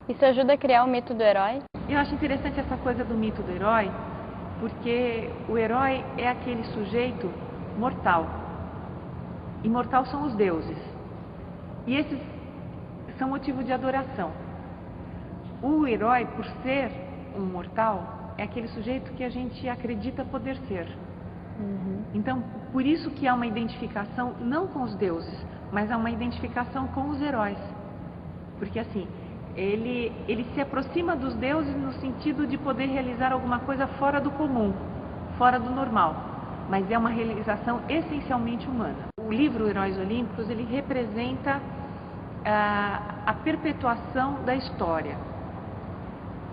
Isso ajuda a criar o mito do herói? Eu acho interessante essa coisa do mito do herói, porque o herói é aquele sujeito mortal. Imortal são os deuses. E esses são motivo de adoração. O herói, por ser um mortal, é aquele sujeito que a gente acredita poder ser. Então, por isso que há uma identificação não com os deuses, mas há uma identificação com os heróis. Porque assim, ele se aproxima dos deuses no sentido de poder realizar alguma coisa fora do comum, fora do normal. Mas é uma realização essencialmente humana. O livro Heróis Olímpicos, ele representa a perpetuação da história.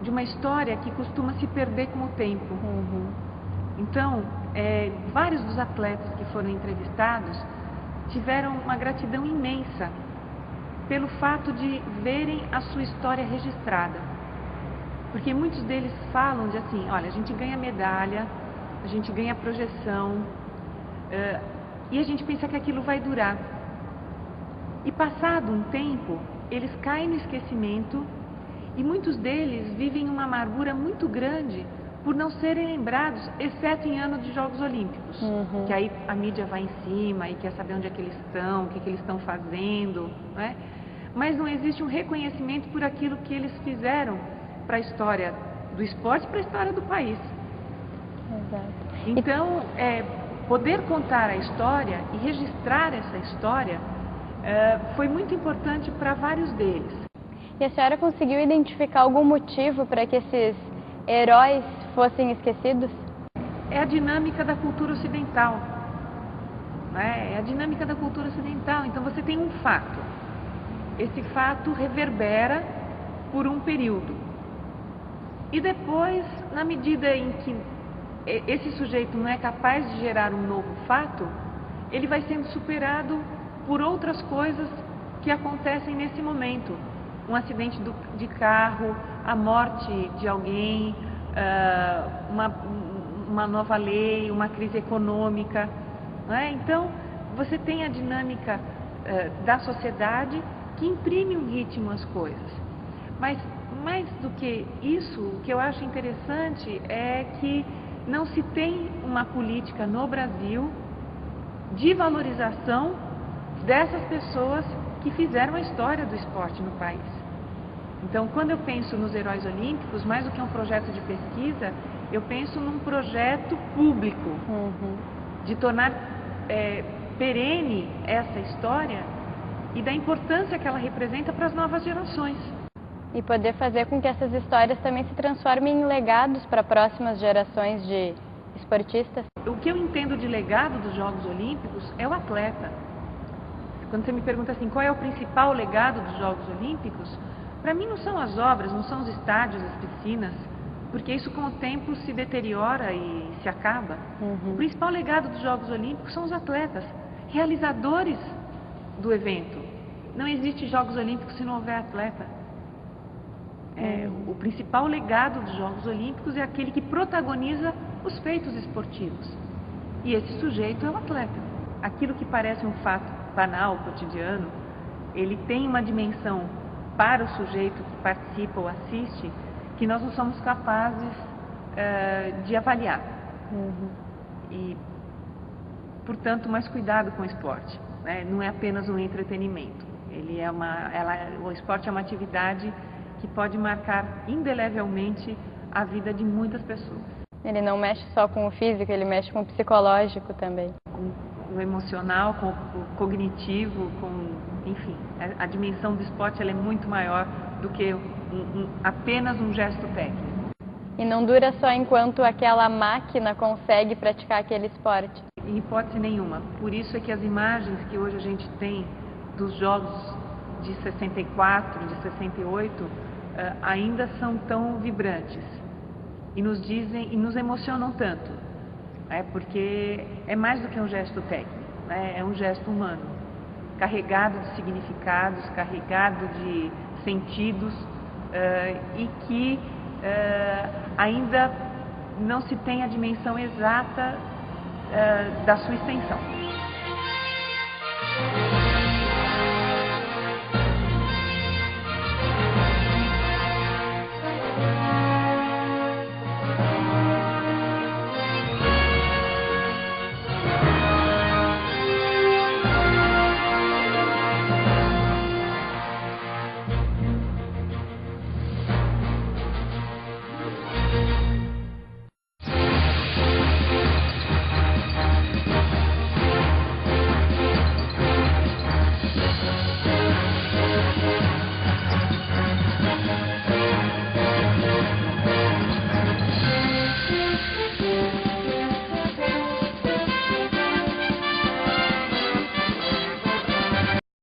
De uma história que costuma se perder com o tempo. Então, vários dos atletas que foram entrevistados tiveram uma gratidão imensa pelo fato de verem a sua história registrada. Porque muitos deles falam de assim, olha, a gente ganha medalha, a gente ganha projeção, e a gente pensa que aquilo vai durar. E passado um tempo, eles caem no esquecimento e muitos deles vivem uma amargura muito grande por não serem lembrados, exceto em ano de Jogos Olímpicos. Que aí a mídia vai em cima e quer saber onde é que eles estão, o que eles estão fazendo, né? Mas não existe um reconhecimento por aquilo que eles fizeram para a história do esporte e para a história do país. Exato. Então, poder contar a história e registrar essa história foi muito importante para vários deles. E a senhora conseguiu identificar algum motivo para que esses heróis fossem esquecidos? É a dinâmica da cultura ocidental. É a dinâmica da cultura ocidental. Então você tem um fato. Esse fato reverbera por um período. E depois, na medida em que esse sujeito não é capaz de gerar um novo fato, ele vai sendo superado por outras coisas que acontecem nesse momento. Um acidente de carro, a morte de alguém, uma nova lei, uma crise econômica. Não é? Então, você tem a dinâmica da sociedade que imprime um ritmo às coisas. Mas, mais do que isso, o que eu acho interessante é que não se tem uma política no Brasil de valorização dessas pessoas que fizeram a história do esporte no país. Então, quando eu penso nos Heróis Olímpicos, mais do que um projeto de pesquisa, eu penso num projeto público, de tornar perene essa história e da importância que ela representa para as novas gerações. E poder fazer com que essas histórias também se transformem em legados para próximas gerações de esportistas. O que eu entendo de legado dos Jogos Olímpicos é o atleta. Quando você me pergunta assim, qual é o principal legado dos Jogos Olímpicos, para mim não são as obras, não são os estádios, as piscinas, porque isso com o tempo se deteriora e se acaba. O principal legado dos Jogos Olímpicos são os atletas, realizadores do evento. Não existe Jogos Olímpicos se não houver atleta. O principal legado dos Jogos Olímpicos é aquele que protagoniza os feitos esportivos. E esse sujeito é o atleta. Aquilo que parece um fato banal, cotidiano, ele tem uma dimensão para o sujeito que participa ou assiste que nós não somos capazes de avaliar. E, portanto, mais cuidado com o esporte. Né? Não é apenas um entretenimento. O esporte é uma atividade que pode marcar indelevelmente a vida de muitas pessoas. Ele não mexe só com o físico, ele mexe com o psicológico também. Com o emocional, com o cognitivo, enfim, a dimensão do esporte ela é muito maior do que apenas um gesto técnico. E não dura só enquanto aquela máquina consegue praticar aquele esporte? Em hipótese nenhuma. Por isso é que as imagens que hoje a gente tem dos Jogos de 64, de 68, ainda são tão vibrantes e nos emocionam tanto, porque é mais do que um gesto técnico, é um gesto humano, carregado de significados, carregado de sentidos e que ainda não se tem a dimensão exata da sua extensão.